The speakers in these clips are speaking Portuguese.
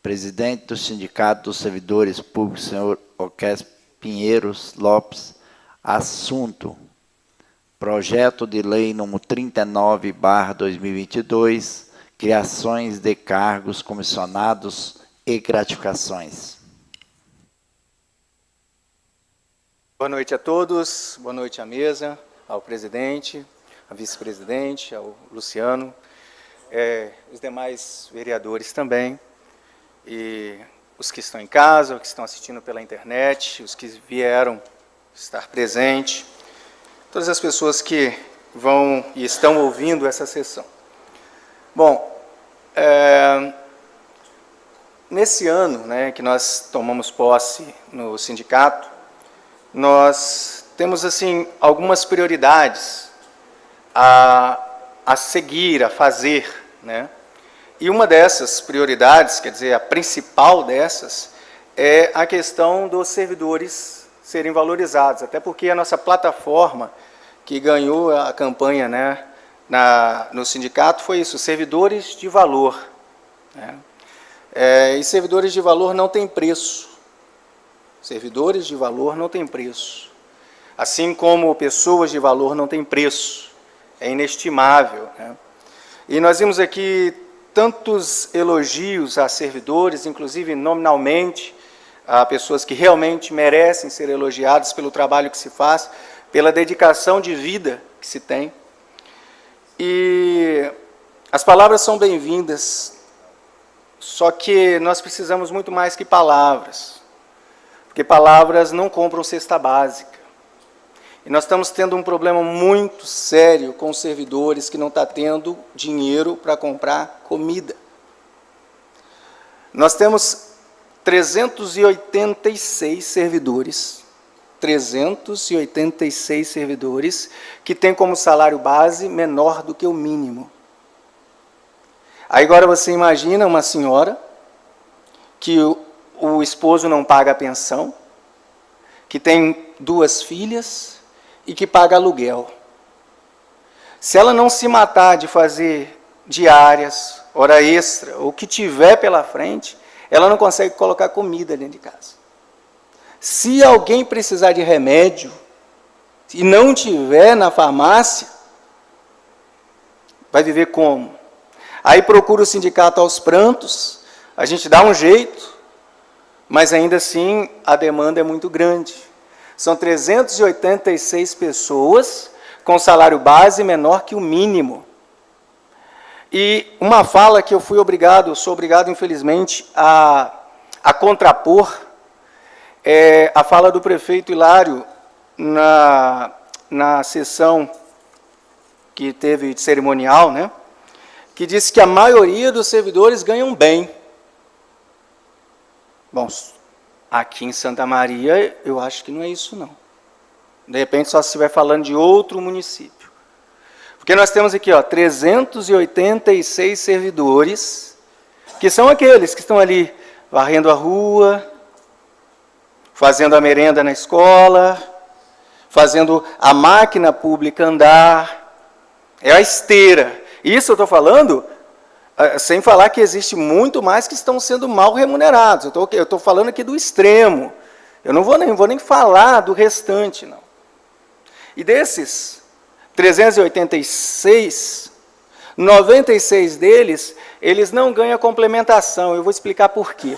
presidente do Sindicato dos Servidores Públicos, senhor Oqués Pinheiros Lopes. Assunto: projeto de lei número 39/2022, criações de cargos, comissionados e gratificações. Boa noite a todos, boa noite à mesa, ao presidente, ao vice-presidente, ao Luciano, os demais vereadores também, e os que estão em casa, os que estão assistindo pela internet, os que vieram estar presentes, todas as pessoas que vão e estão ouvindo essa sessão. Bom, nesse ano, que nós tomamos posse no sindicato, nós temos assim algumas prioridades a seguir, a fazer, E uma dessas prioridades, quer dizer, a principal dessas, é a questão dos servidores serem valorizados, até porque a nossa plataforma que ganhou a campanha, no sindicato foi isso: servidores de valor. E servidores de valor não têm preço. Servidores de valor não têm preço. Assim como pessoas de valor não têm preço. É inestimável. E nós vimos aqui tantos elogios a servidores, inclusive nominalmente, a pessoas que realmente merecem ser elogiadas pelo trabalho que se faz, pela dedicação de vida que se tem. E as palavras são bem-vindas, só que nós precisamos muito mais que palavras, porque palavras não compram cesta básica. E nós estamos tendo um problema muito sério com os servidores que não estão tendo dinheiro para comprar comida. Nós temos 386 servidores, 386 servidores que têm como salário base menor do que o mínimo. Aí agora você imagina uma senhora que o esposo não paga a pensão, que tem 2 filhas e que paga aluguel. Se ela não se matar de fazer diárias, hora extra, ou o que tiver pela frente, ela não consegue colocar comida dentro de casa. Se alguém precisar de remédio e não tiver na farmácia, vai viver como? Aí procura o sindicato aos prantos, a gente dá um jeito, mas ainda assim a demanda é muito grande. São 386 pessoas com salário base menor que o mínimo. E uma fala que eu sou obrigado, infelizmente, a contrapor, é a fala do prefeito Hilário na sessão que teve de cerimonial, que disse que a maioria dos servidores ganham bem. Bom, aqui em Santa Maria, eu acho que não é isso, não. De repente, só se estiver falando de outro município. Porque nós temos aqui 386 servidores, que são aqueles que estão ali varrendo a rua, fazendo a merenda na escola, fazendo a máquina pública andar, é a esteira. Isso eu estou falando sem falar que existe muito mais que estão sendo mal remunerados. Eu estou falando aqui do extremo. Eu não vou nem falar do restante, não. E desses 386, 96 deles, eles não ganham complementação. Eu vou explicar por quê.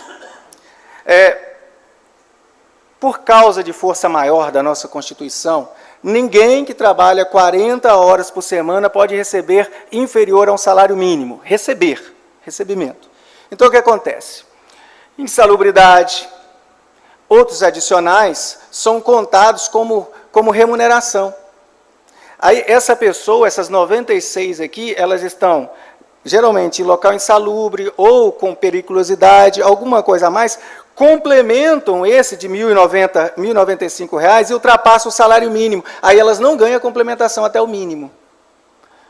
Por causa de força maior da nossa Constituição, ninguém que trabalha 40 horas por semana pode receber inferior a um salário mínimo. Recebimento. Então, o que acontece? Insalubridade, outros adicionais, são contados como remuneração. Aí, essa pessoa, essas 96 aqui, elas estão, geralmente, em local insalubre ou com periculosidade, alguma coisa a mais, complementam esse de R$ 1.095 e ultrapassam o salário mínimo. Aí elas não ganham a complementação até o mínimo.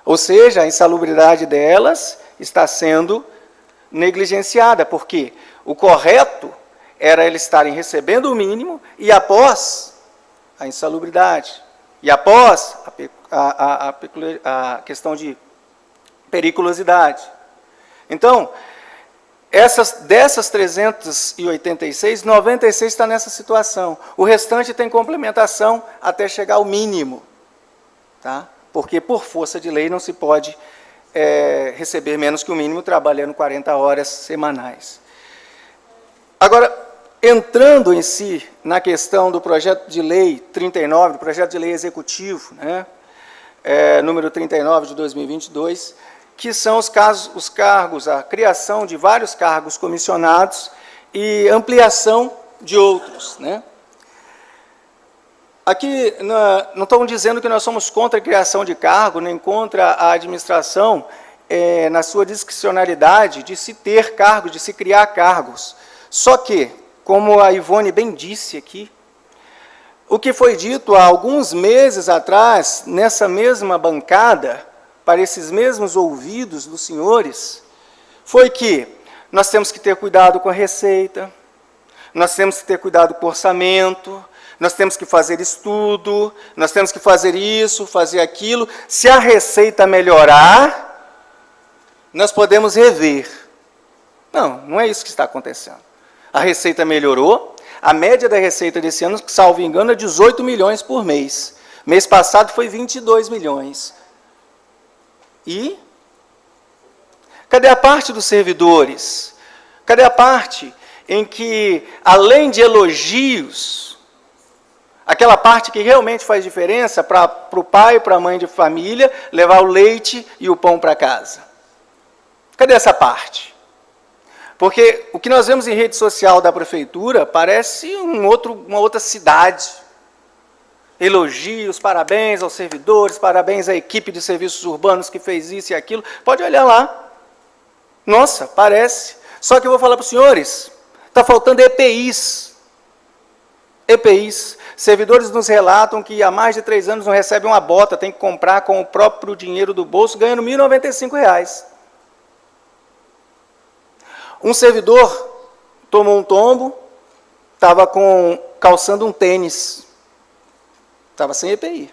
Ou seja, a insalubridade delas está sendo negligenciada, porque o correto era eles estarem recebendo o mínimo e após a insalubridade, e após a questão de periculosidade. Então, Dessas 386, 96 está nessa situação. O restante tem complementação até chegar ao mínimo. Tá? Porque, por força de lei, não se pode receber menos que o mínimo trabalhando 40 horas semanais. Agora, entrando em si na questão do projeto de lei 39, do projeto de lei executivo, né, número 39 de 2022, que são os cargos, a criação de vários cargos comissionados e ampliação de outros, né? Aqui não estamos dizendo que nós somos contra a criação de cargo, nem contra a administração na sua discricionalidade de se ter cargos, de se criar cargos. Só que, como a Ivone bem disse aqui, o que foi dito há alguns meses atrás, nessa mesma bancada, para esses mesmos ouvidos dos senhores, foi que nós temos que ter cuidado com a receita, nós temos que ter cuidado com o orçamento, nós temos que fazer estudo, nós temos que fazer isso, fazer aquilo. Se a receita melhorar, nós podemos rever. Não, não é isso que está acontecendo. A receita melhorou, a média da receita desse ano, salvo engano, é 18 milhões por mês. Mês passado foi 22 milhões. E cadê a parte dos servidores? Cadê a parte em que, além de elogios, aquela parte que realmente faz diferença para o pai e para a mãe de família levar o leite e o pão para casa? Cadê essa parte? Porque o que nós vemos em rede social da prefeitura parece uma outra cidade. Elogios, parabéns aos servidores, parabéns à equipe de serviços urbanos que fez isso e aquilo. Pode olhar lá. Nossa, parece. Só que eu vou falar para os senhores, está faltando EPIs. EPIs. Servidores nos relatam que há mais de 3 anos não recebem uma bota, tem que comprar com o próprio dinheiro do bolso, ganhando R$ 1.095. Um servidor tomou um tombo, estava calçando um tênis. Estava sem EPI.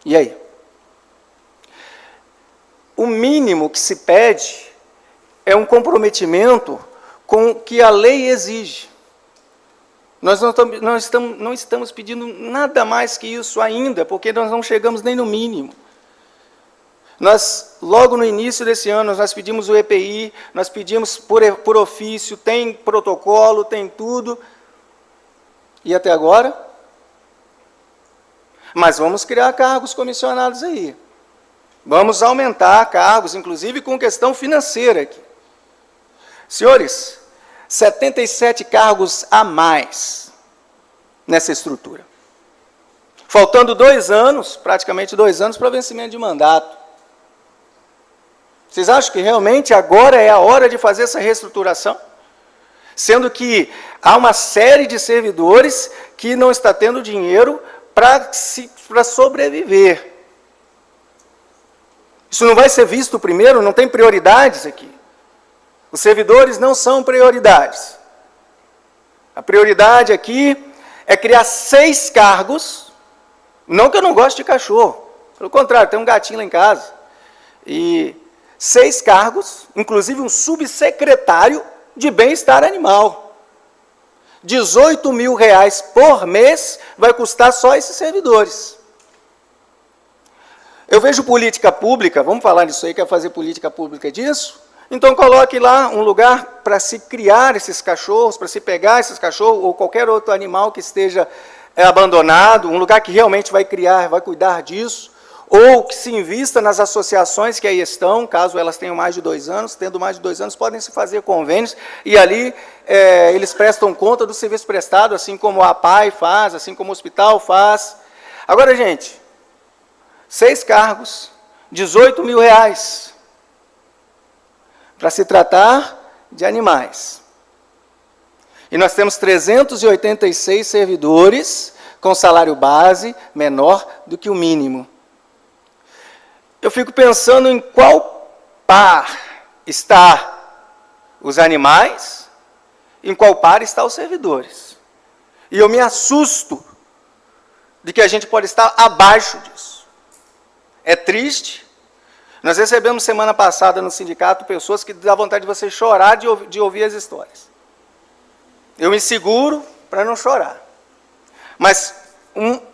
E aí? O mínimo que se pede é um comprometimento com o que a lei exige. Nós não estamos pedindo nada mais que isso ainda, porque nós não chegamos nem no mínimo. Nós, logo no início desse ano, nós pedimos o EPI, nós pedimos por ofício, tem protocolo, tem tudo. E até agora? Mas vamos criar cargos comissionados aí. Vamos aumentar cargos, inclusive com questão financeira aqui. Senhores, 77 cargos a mais nessa estrutura. Faltando 2 anos, praticamente 2 anos, para vencimento de mandato. Vocês acham que realmente agora é a hora de fazer essa reestruturação? Sendo que há uma série de servidores que não está tendo dinheiro para sobreviver. Isso não vai ser visto primeiro, não tem prioridades aqui. Os servidores não são prioridades. A prioridade aqui é criar 6 cargos, não que eu não goste de cachorro, pelo contrário, tem um gatinho lá em casa, e 6 cargos, inclusive um subsecretário de bem-estar animal. R$18 mil por mês vai custar só esses servidores. Eu vejo política pública, vamos falar disso aí, quer fazer política pública disso? Então coloque lá um lugar para se criar esses cachorros, para se pegar esses cachorros, ou qualquer outro animal que esteja abandonado, um lugar que realmente vai criar, vai cuidar disso, ou que se invista nas associações que aí estão, caso elas tenham mais de 2 anos, tendo mais de 2 anos, podem se fazer convênios, e ali eles prestam conta do serviço prestado, assim como a APAI faz, assim como o hospital faz. Agora, gente, 6 cargos, R$18 mil, para se tratar de animais. E nós temos 386 servidores com salário base menor do que o mínimo. Eu fico pensando em qual par está os animais, em qual par está os servidores. E eu me assusto de que a gente pode estar abaixo disso. É triste, Nós recebemos semana passada no sindicato pessoas que dá vontade de você chorar de ouvir as histórias. Eu me seguro para não chorar. Mas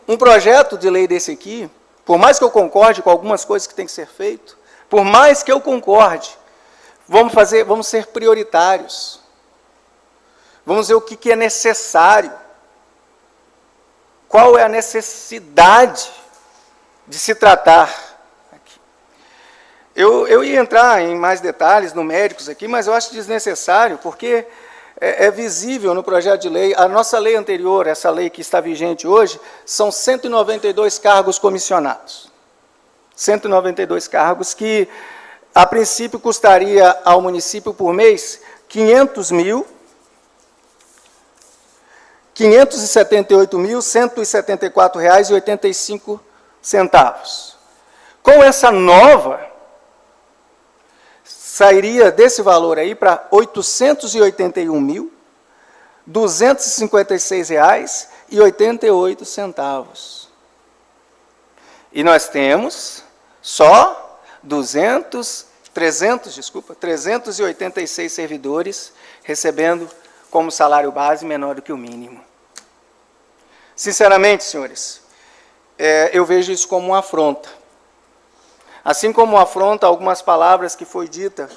um projeto de lei desse aqui, por mais que eu concorde com algumas coisas que tem que ser feito, por mais que eu concorde, vamos ser prioritários. Vamos ver o que é necessário. Qual é a necessidade de se tratar aqui. Eu ia entrar em mais detalhes numéricos aqui, mas eu acho desnecessário, porque é visível no projeto de lei, a nossa lei anterior, essa lei que está vigente hoje, são 192 cargos comissionados. 192 cargos que, a princípio, custaria ao município por mês R$ 578.174,85. Com essa nova, sairia desse valor aí para R$ 881.256,88. E nós temos só 386 servidores recebendo como salário base menor do que o mínimo. Sinceramente, senhores, eu vejo isso como uma afronta. Assim como afronta algumas palavras que foi dita,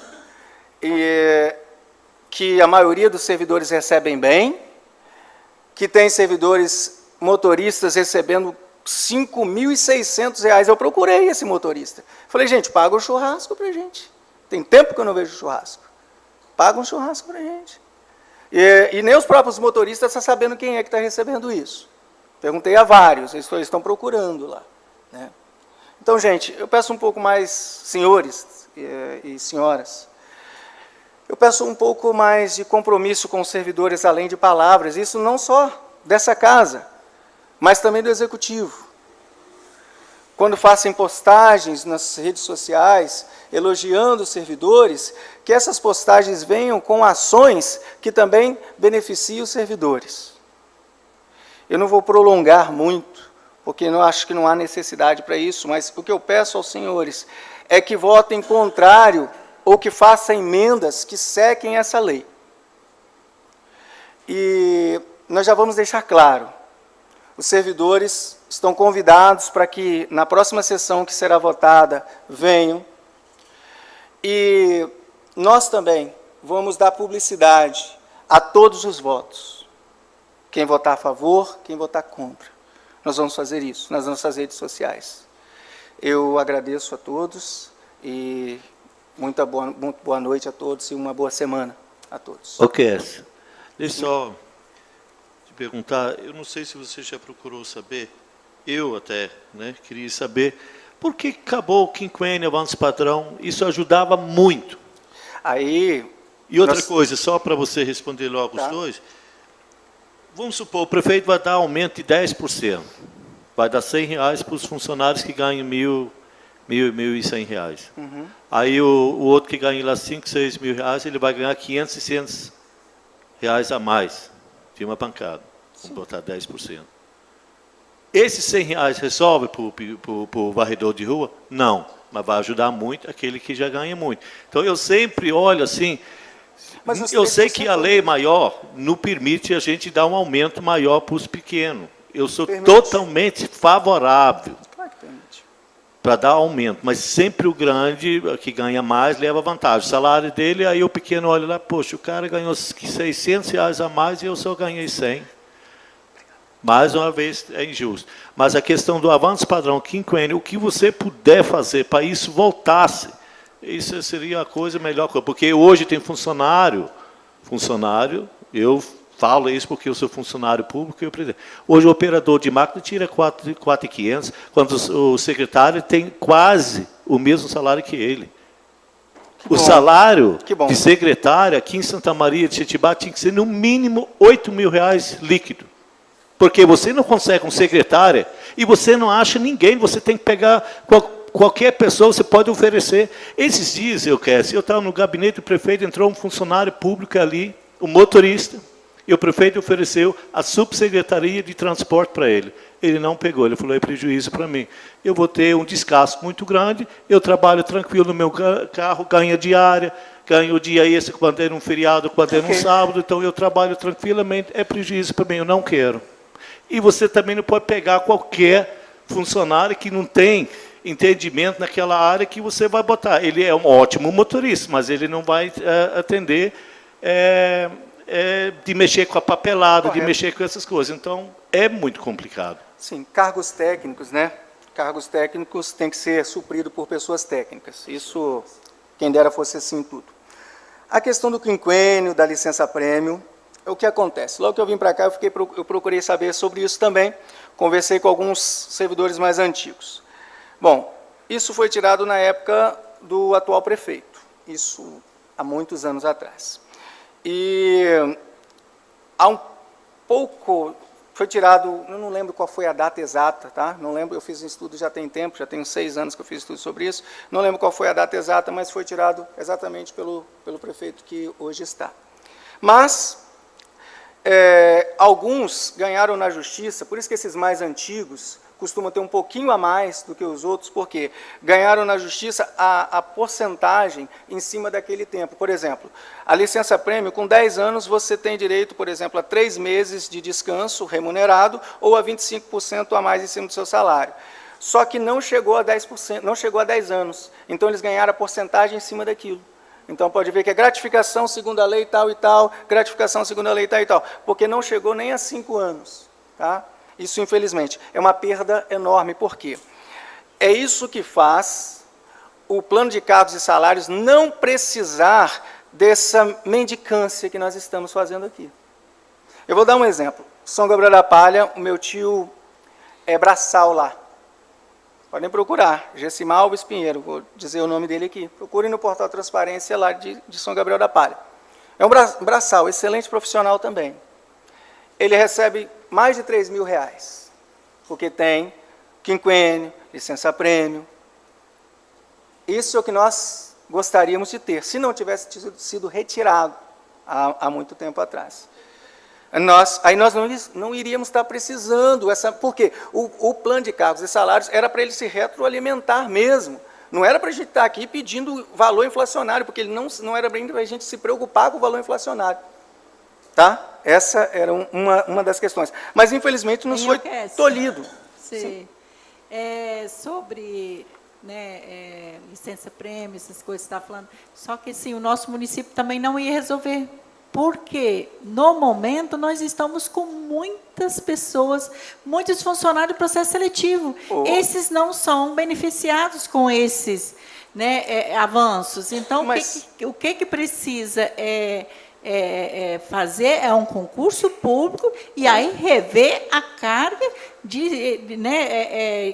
que a maioria dos servidores recebem bem, que tem servidores motoristas recebendo R$ 5.600. Eu procurei esse motorista. Falei, gente, paga um churrasco para a gente. Tem tempo que eu não vejo churrasco. Paga um churrasco para a gente. E nem os próprios motoristas estão sabendo quem é que está recebendo isso. Perguntei a vários, eles estão procurando lá, né? Então, gente, eu peço um pouco mais, senhores e senhoras, eu peço um pouco mais de compromisso com os servidores, além de palavras, isso não só dessa casa, mas também do Executivo. Quando façam postagens nas redes sociais, elogiando os servidores, que essas postagens venham com ações que também beneficiem os servidores. Eu não vou prolongar muito, porque eu acho que não há necessidade para isso, mas o que eu peço aos senhores é que votem contrário ou que façam emendas que sequem essa lei. E nós já vamos deixar claro, os servidores estão convidados para que, na próxima sessão que será votada, venham. E nós também vamos dar publicidade a todos os votos. Quem votar a favor, quem votar contra. Nós vamos fazer isso nas nossas redes sociais. Eu agradeço a todos e muito boa noite a todos e uma boa semana a todos. Ok, deixa eu só te perguntar, eu não sei se você já procurou saber, eu até queria saber, por que acabou o quinquênio, avanço padrão, isso ajudava muito. Aí, e outra coisa, só para você responder logo os dois, vamos supor, o prefeito vai dar aumento de 10%, vai dar R$100 para os funcionários que ganham R$1.100. Uhum. Aí o outro que ganha lá 5, 6 mil reais, ele vai ganhar 500, 600 reais a mais de uma pancada. Vamos botar 10%. Esses R$100 resolve para o varredor de rua? Não, mas vai ajudar muito aquele que já ganha muito. Então, eu sempre olho assim, eu sei que a lei maior não permite a gente dar um aumento maior para os pequenos. Eu sou totalmente favorável para dar aumento, mas sempre o grande, que ganha mais, leva vantagem. O salário dele, aí o pequeno olha lá, poxa, o cara ganhou 600 reais a mais e eu só ganhei 100. Mais uma vez, é injusto. Mas a questão do avanço padrão quinquênio, o que você puder fazer para isso voltasse, isso seria a coisa melhor, porque hoje tem funcionário, eu falo isso porque eu sou funcionário público e eu presidente. Hoje o operador de máquina tira 4.500, quando o secretário tem quase o mesmo salário que ele. O salário de secretário aqui em Santa Maria de Jetibá tinha que ser no mínimo R$8.000 líquido. Porque você não consegue um secretário e você não acha ninguém, você tem que pegar qualquer pessoa, você pode oferecer. Esses dias, eu estava no gabinete do prefeito, entrou um funcionário público ali, um motorista, E o prefeito ofereceu a subsecretaria de transporte para ele. Ele não pegou, ele falou, é prejuízo para mim. Eu vou ter um desgaste muito grande, eu trabalho tranquilo no meu carro, ganho diária, ganho o dia extra quando é um feriado, quando é um sábado, então eu trabalho tranquilamente, é prejuízo para mim, eu não quero. E você também não pode pegar qualquer funcionário que não tem entendimento naquela área que você vai botar. Ele é um ótimo motorista, mas ele não vai atender de mexer com a papelada, de mexer com essas coisas. Então, é muito complicado. Sim, cargos técnicos, né? Cargos técnicos têm que ser supridos por pessoas técnicas. Isso, quem dera fosse assim tudo. A questão do quinquênio, da licença-prêmio, é o que acontece. Logo que eu vim para cá, eu procurei saber sobre isso também, conversei com alguns servidores mais antigos. Bom, isso foi tirado na época do atual prefeito, isso há muitos anos atrás. E há um pouco, foi tirado, eu não lembro qual foi a data exata, tá? Não lembro, eu fiz um estudo já tem tempo, já tem 6 anos que eu fiz estudo sobre isso, não lembro qual foi a data exata, mas foi tirado exatamente pelo prefeito que hoje está. Mas alguns ganharam na justiça, por isso que esses mais antigos costumam ter um pouquinho a mais do que os outros, porque ganharam na justiça a porcentagem em cima daquele tempo. Por exemplo, a licença-prêmio, com 10 anos, você tem direito, por exemplo, a 3 meses de descanso remunerado ou a 25% a mais em cima do seu salário. Só que não chegou a 10%, não chegou a 10 anos. Então, eles ganharam a porcentagem em cima daquilo. Então, pode ver que é gratificação segundo a lei tal e tal, gratificação segundo a lei tal e tal, porque não chegou nem a 5 anos. Tá? Isso, infelizmente, é uma perda enorme. Por quê? É isso que faz o plano de cargos e salários não precisar dessa mendicância que nós estamos fazendo aqui. Eu vou dar um exemplo. São Gabriel da Palha, o meu tio é braçal lá. Podem procurar, Gessimal Alves Pinheiro, vou dizer o nome dele aqui. Procurem no portal Transparência lá de São Gabriel da Palha. É um braçal, excelente profissional também. Ele recebe mais de R$3.000, porque tem quinquênio, licença-prêmio. Isso é o que nós gostaríamos de ter, se não tivesse sido retirado há muito tempo atrás. Aí nós não iríamos estar precisando, porque o plano de cargos e salários era para ele se retroalimentar mesmo. Não era para a gente estar aqui pedindo valor inflacionário, porque ele não era para a gente se preocupar com o valor inflacionário. Tá? Essa era uma das questões. Mas, infelizmente, nos foi tolhido. Sim. Sobre licença-prêmio, essas coisas que você está falando, só que, sim, o nosso município também não ia resolver. Porque, no momento, nós estamos com muitas pessoas, muitos funcionários do processo seletivo. Esses não são beneficiados com esses avanços. Então, o que precisa fazer é um concurso público e aí rever a carga de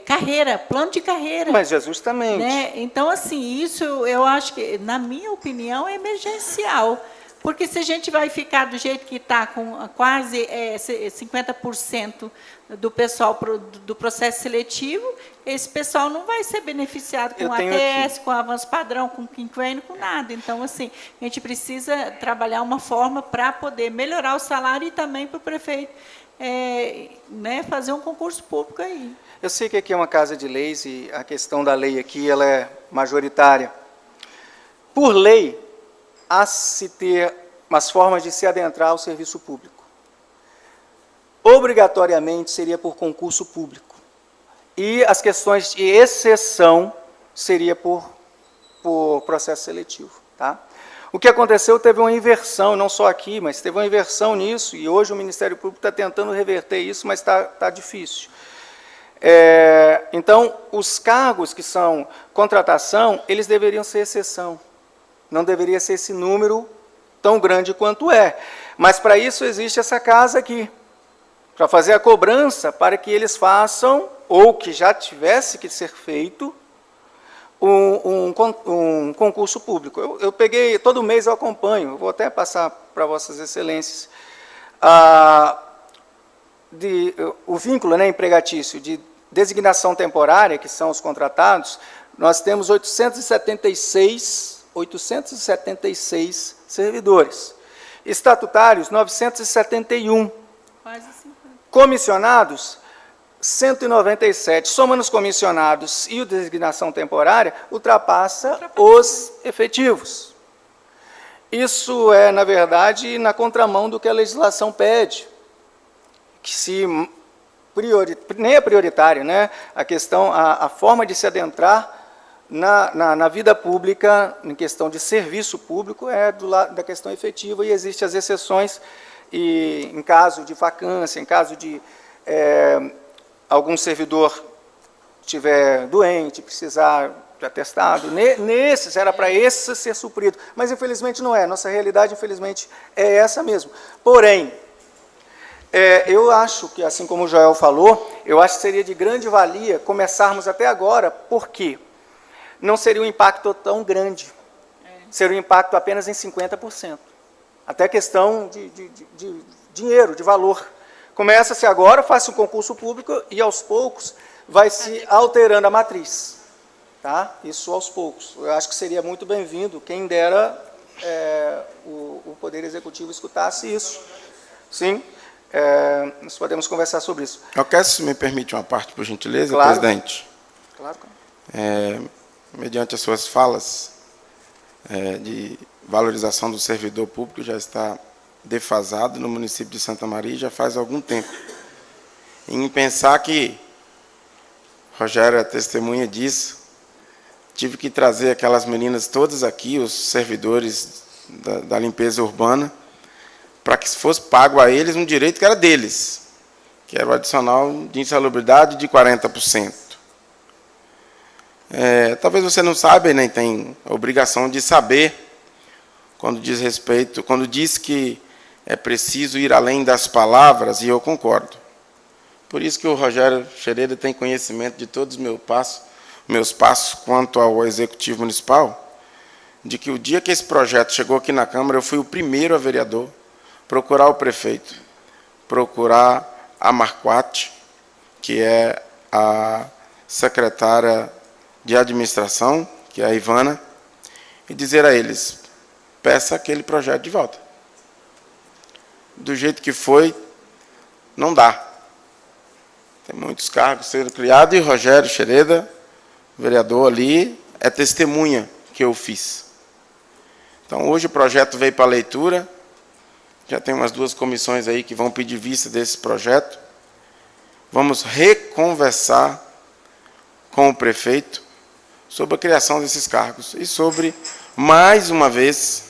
carreira, plano de carreira. Mas, justamente. Então, assim, isso eu acho que, na minha opinião, é emergencial. Porque se a gente vai ficar do jeito que está, com quase 50% do pessoal do processo seletivo, esse pessoal não vai ser beneficiado com ATS, com avanço padrão, com quinquênio, com nada. Então, assim, a gente precisa trabalhar uma forma para poder melhorar o salário e também para o prefeito fazer um concurso público aí. Eu sei que aqui é uma casa de leis e a questão da lei aqui ela é majoritária. Por lei, há-se ter umas formas de se adentrar ao serviço público. Obrigatoriamente seria por concurso público. E as questões de exceção seria por processo seletivo. Tá? O que aconteceu, teve uma inversão, não só aqui, mas teve uma inversão nisso, e hoje o Ministério Público está tentando reverter isso, mas está difícil. Então, os cargos que são contratação, eles deveriam ser exceção. Não deveria ser esse número tão grande quanto é. Mas, para isso, existe essa casa aqui, para fazer a cobrança para que eles façam, ou que já tivesse que ser feito, um concurso público. Eu peguei, todo mês eu acompanho, eu vou até passar para Vossas Excelências, o vínculo empregatício de designação temporária, que são os contratados, nós temos 876 servidores. Estatutários, 971. Quase 50. Comissionados, 197. Somando os comissionados e a designação temporária, ultrapassa os efetivos. Isso é, na verdade, na contramão do que a legislação pede, que nem é prioritário, né? A forma de se adentrar na vida pública, em questão de serviço público, é do lado da questão efetiva, e existem as exceções, e em caso de vacância, em caso de algum servidor estiver doente, precisar de atestado, nesses, era para esse ser suprido. Mas, infelizmente, não é. Nossa realidade, infelizmente, é essa mesmo. Porém, eu acho que, assim como o Joel falou, eu acho que seria de grande valia começarmos até agora, porque não seria um impacto tão grande. Seria um impacto apenas em 50%. Até questão de dinheiro, de valor. Começa-se agora, faz um concurso público e, aos poucos, vai se alterando a matriz. Tá? Isso aos poucos. Eu acho que seria muito bem-vindo, quem dera o Poder Executivo escutasse isso. Sim, nós podemos conversar sobre isso. Eu quero, se me permite uma parte, por gentileza, Claro. presidente. Claro. Mediante as suas falas de valorização do servidor público, já está defasado no município de Santa Maria já faz algum tempo. Em pensar que Rogério é testemunha disso, tive que trazer aquelas meninas todas aqui, os servidores da limpeza urbana, para que fosse pago a eles um direito que era deles, que era o adicional de insalubridade de 40%. Talvez você não saiba e nem tem obrigação de saber, quando diz que é preciso ir além das palavras, e eu concordo. Por isso que o Rogério Xereda tem conhecimento de todos os meus passos quanto ao Executivo Municipal, de que o dia que esse projeto chegou aqui na Câmara, eu fui o primeiro a vereador procurar o prefeito, procurar a Marquate, que é a secretária de administração, que é a Ivana, e dizer a eles, peça aquele projeto de volta. Do jeito que foi, não dá. Tem muitos cargos sendo criados, e Rogério Xereda, vereador ali, é testemunha que eu fiz. Então, hoje o projeto veio para leitura, já tem umas 2 comissões aí que vão pedir vista desse projeto. Vamos reconversar com o prefeito sobre a criação desses cargos e sobre, mais uma vez,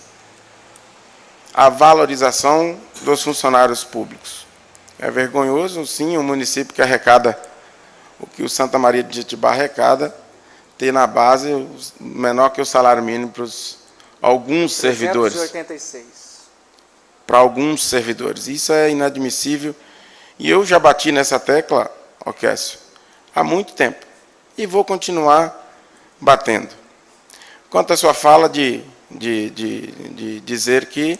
a valorização dos funcionários públicos. É vergonhoso, sim, um município que arrecada o que o Santa Maria de Jetibá arrecada, ter na base menor que o salário mínimo para alguns servidores. 386. Para alguns servidores. Isso é inadmissível. E eu já bati nessa tecla, Cássio, há muito tempo. E vou continuar batendo. Quanto à sua fala de dizer que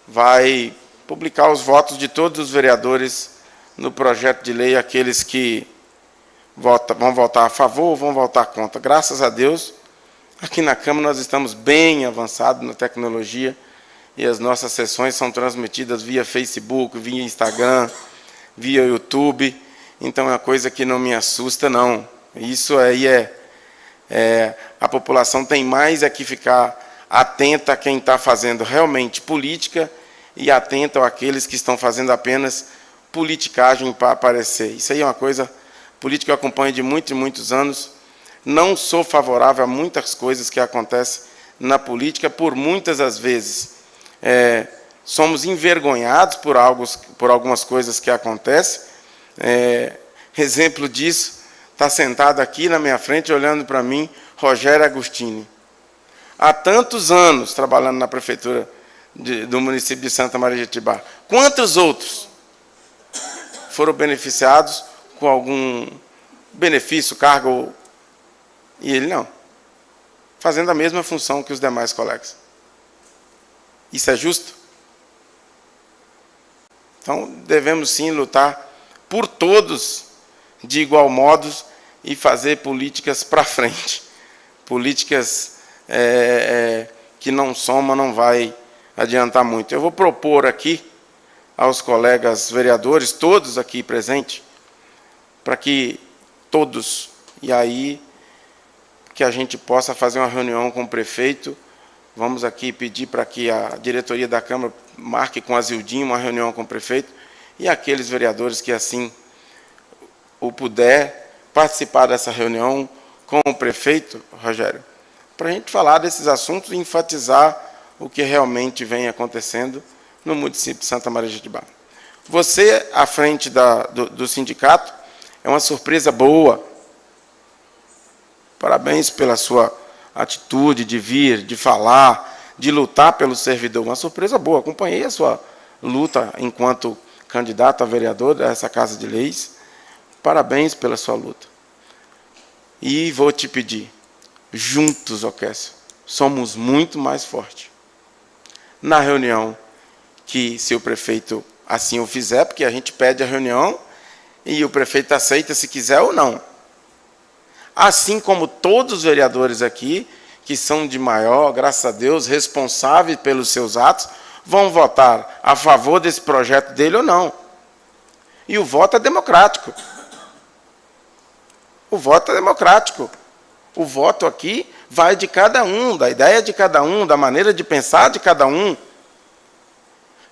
vai publicar os votos de todos os vereadores no projeto de lei, aqueles que vão votar a favor ou vão votar contra. Graças a Deus, aqui na Câmara nós estamos bem avançados na tecnologia e as nossas sessões são transmitidas via Facebook, via Instagram, via YouTube. Então é uma coisa que não me assusta, não. Isso aí a população tem mais que ficar atenta a quem está fazendo realmente política e atenta àqueles que estão fazendo apenas politicagem para aparecer. Isso aí é uma coisa política que eu acompanho de muitos e muitos anos. Não sou favorável a muitas coisas que acontecem na política, por muitas das vezes somos envergonhados por algumas coisas que acontecem. Exemplo disso, está sentado aqui na minha frente, olhando para mim, Rogério Agostini. Há tantos anos trabalhando na prefeitura do município de Santa Maria de Jetibá. Quantos outros foram beneficiados com algum benefício, cargo, e ele não? Fazendo a mesma função que os demais colegas. Isso é justo? Então, devemos sim lutar por todos de igual modo e fazer políticas para frente. Políticas que não somam, não vai adiantar muito. Eu vou propor aqui aos colegas vereadores, todos aqui presentes, para que todos, e aí que a gente possa fazer uma reunião com o prefeito. Vamos aqui pedir para que a diretoria da Câmara marque com a Zildinho uma reunião com o prefeito e aqueles vereadores que assim o puder participar dessa reunião com o prefeito, Rogério, para a gente falar desses assuntos e enfatizar o que realmente vem acontecendo no município de Santa Maria de Jetibá. Você, à frente do sindicato, é uma surpresa boa. Parabéns pela sua atitude de vir, de falar, de lutar pelo servidor. Uma surpresa boa. Acompanhei a sua luta enquanto candidato a vereador dessa Casa de Leis. Parabéns pela sua luta. E vou te pedir, juntos, Océsio, somos muito mais fortes. Na reunião, que se o prefeito assim o fizer, porque a gente pede a reunião e o prefeito aceita se quiser ou não. Assim como todos os vereadores aqui, que são de maior, graças a Deus, responsáveis pelos seus atos, vão votar a favor desse projeto dele ou não. E o voto é democrático. O voto é democrático. O voto aqui vai de cada um, da ideia de cada um, da maneira de pensar de cada um.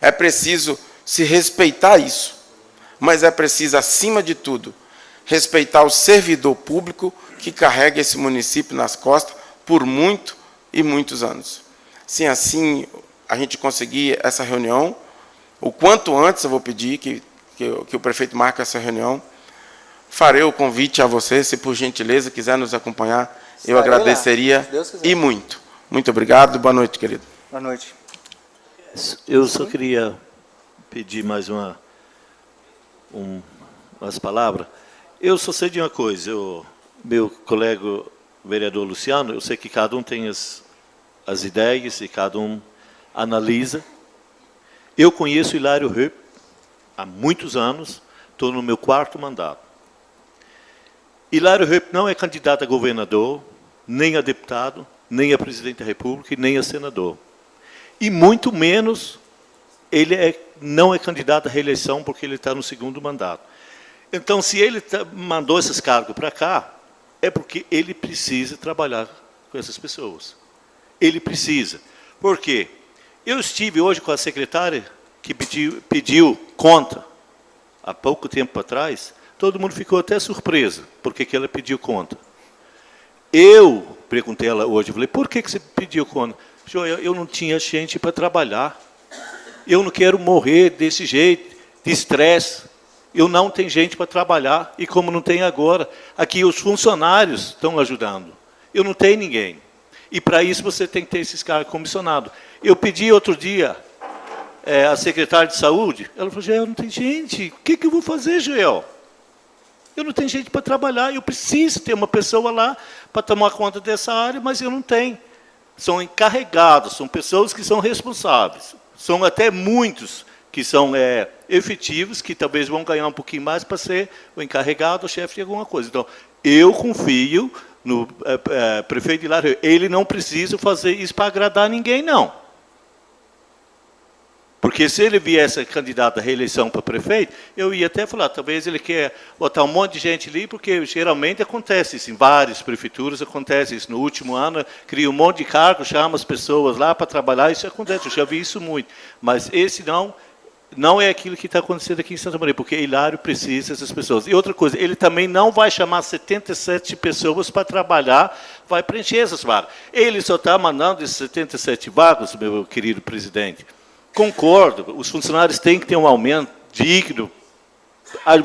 É preciso se respeitar isso, mas é preciso, acima de tudo, respeitar o servidor público que carrega esse município nas costas por muito e muitos anos. Se assim a gente conseguir essa reunião, o quanto antes eu vou pedir que o prefeito marque essa reunião, farei o convite a você, se por gentileza quiser nos acompanhar, eu agradeceria e muito. Muito obrigado, boa noite, querido. Boa noite. Eu só queria pedir mais umas palavras. Eu só sei de uma coisa, meu colega vereador Luciano, eu sei que cada um tem as ideias e cada um analisa. Eu conheço Hilário Rupp há muitos anos, estou no meu 4º mandato. Hilário Rupp não é candidato a governador, nem a deputado, nem a presidente da República, nem a senador. E muito menos ele não é candidato à reeleição porque ele está no 2º mandato. Então, se ele mandou esses cargos para cá, é porque ele precisa trabalhar com essas pessoas. Ele precisa. Por quê? Eu estive hoje com a secretária que pediu conta, há pouco tempo atrás, todo mundo ficou até surpreso, porque que ela pediu conta. Eu perguntei a ela hoje, falei, por que você pediu conta? Eu não tinha gente para trabalhar. Eu não quero morrer desse jeito, de estresse. Eu não tenho gente para trabalhar, e como não tem agora, aqui os funcionários estão ajudando. Eu não tenho ninguém. E para isso você tem que ter esses caras comissionados. Eu pedi outro dia a secretária de saúde, ela falou, Joel, não tem gente. O que eu vou fazer, Joel? Eu não tenho gente para trabalhar, eu preciso ter uma pessoa lá para tomar conta dessa área, mas eu não tenho. São encarregados, são pessoas que são responsáveis. São até muitos que são efetivos, que talvez vão ganhar um pouquinho mais para ser o encarregado, o chefe de alguma coisa. Então, eu confio no prefeito Hilário. Ele não precisa fazer isso para agradar ninguém, não. Porque se ele viesse candidato à reeleição para prefeito, eu ia até falar, talvez ele quer botar um monte de gente ali, porque geralmente acontece isso, em várias prefeituras acontece isso. No último ano, cria um monte de cargos, chama as pessoas lá para trabalhar, isso acontece, eu já vi isso muito. Mas esse não é aquilo que está acontecendo aqui em Santa Maria, porque Hilário precisa dessas pessoas. E outra coisa, ele também não vai chamar 77 pessoas para trabalhar, vai preencher essas vagas. Ele só está mandando esses 77 vagas, meu querido presidente. Concordo, os funcionários têm que ter um aumento digno.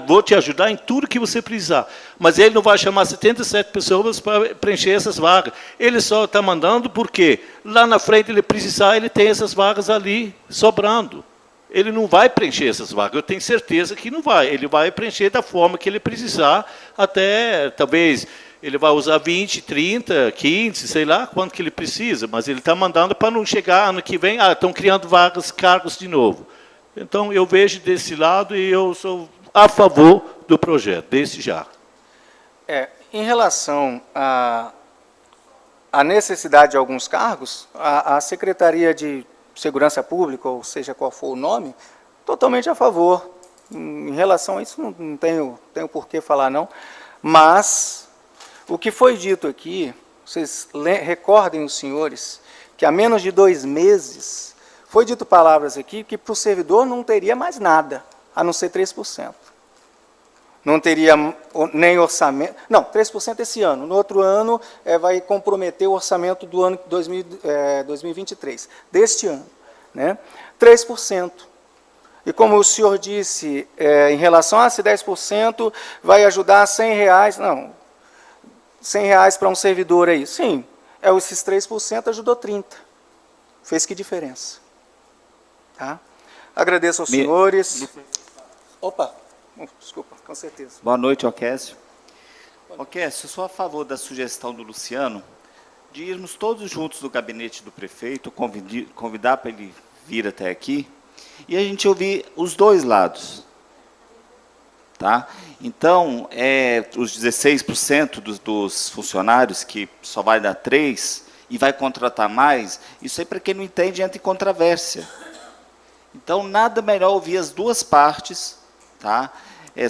Vou te ajudar em tudo que você precisar. Mas ele não vai chamar 77 pessoas para preencher essas vagas. Ele só está mandando porque lá na frente ele precisar, ele tem essas vagas ali sobrando. Ele não vai preencher essas vagas, eu tenho certeza que não vai. Ele vai preencher da forma que ele precisar, até, talvez, ele vai usar 20, 30, 15, sei lá, quanto que ele precisa, mas ele está mandando para não chegar ano que vem, estão criando vagas, cargos de novo. Então, eu vejo desse lado e eu sou a favor do projeto, desde já. Em relação à necessidade de alguns cargos, a Secretaria de segurança pública, ou seja qual for o nome, totalmente a favor. Em relação a isso, não tenho por que falar, não. Mas, o que foi dito aqui, vocês recordem os senhores, que há menos de 2 meses, foi dito palavras aqui que para o servidor não teria mais nada, a não ser 3%. Não teria nem orçamento... Não, 3% esse ano. No outro ano, vai comprometer o orçamento do ano 2023, deste ano. Né? 3%. E como o senhor disse, em relação a esse 10%, vai ajudar R$100, não, R$100 para um servidor aí. Sim, esses 3% ajudou 30%. Fez que diferença? Tá? Agradeço aos senhores. Opa, desculpa, com certeza. Boa noite, Océsio. Océsio, eu sou a favor da sugestão do Luciano de irmos todos juntos no gabinete do prefeito, convidar para ele vir até aqui, e a gente ouvir os dois lados. Tá? Então, os 16% dos funcionários, que só vai dar 3%, e vai contratar mais, isso aí, para quem não entende, entra em controvérsia. Então, nada melhor ouvir as duas partes. Tá?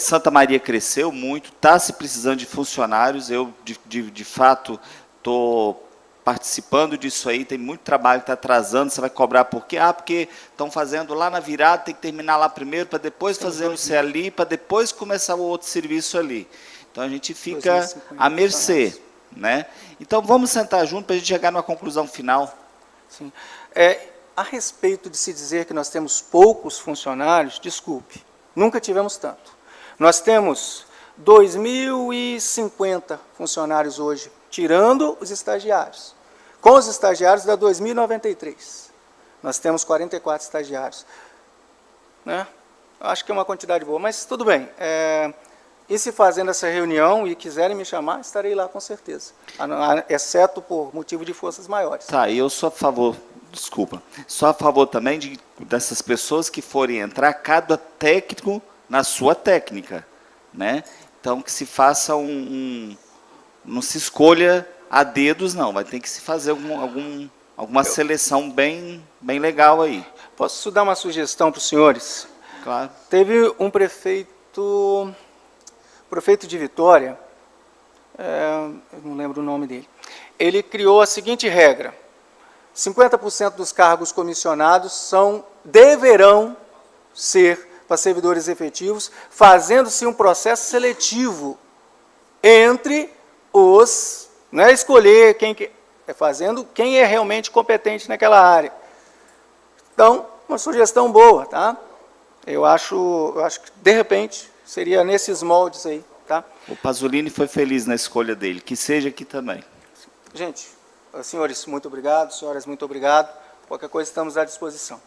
Santa Maria cresceu muito, está se precisando de funcionários, eu, de fato, estou participando disso aí, tem muito trabalho que está atrasando, você vai cobrar por quê? Porque estão fazendo lá na virada, tem que terminar lá primeiro, para depois fazer o C ali, para depois começar o outro serviço ali. Então, a gente fica à mercê. Né? Então, vamos sentar junto para a gente chegar numa conclusão final. Sim. A respeito de se dizer que nós temos poucos funcionários, desculpe, nunca tivemos tanto. Nós temos 2.050 funcionários hoje, tirando os estagiários. Com os estagiários dá 2.093. Nós temos 44 estagiários. Né? Acho que é uma quantidade boa, mas tudo bem. E se fazendo essa reunião e quiserem me chamar, estarei lá com certeza, exceto por motivo de forças maiores. Tá, e eu sou a favor, desculpa, sou a favor também dessas pessoas que forem entrar, cada técnico na sua técnica, né? Então, que se faça não se escolha a dedos, não, vai ter que se fazer alguma seleção bem legal aí. Posso dar uma sugestão para os senhores? Claro. Teve um prefeito de Vitória, eu não lembro o nome dele, ele criou a seguinte regra: 50% dos cargos comissionados deverão ser para servidores efetivos, fazendo-se um processo seletivo entre os... Não é escolher fazendo quem é realmente competente naquela área. Então, uma sugestão boa, tá? Eu acho que, de repente, seria nesses moldes aí, tá? O Pasolini foi feliz na escolha dele, que seja aqui também. Gente, senhores, muito obrigado, senhoras, muito obrigado. Qualquer coisa, estamos à disposição.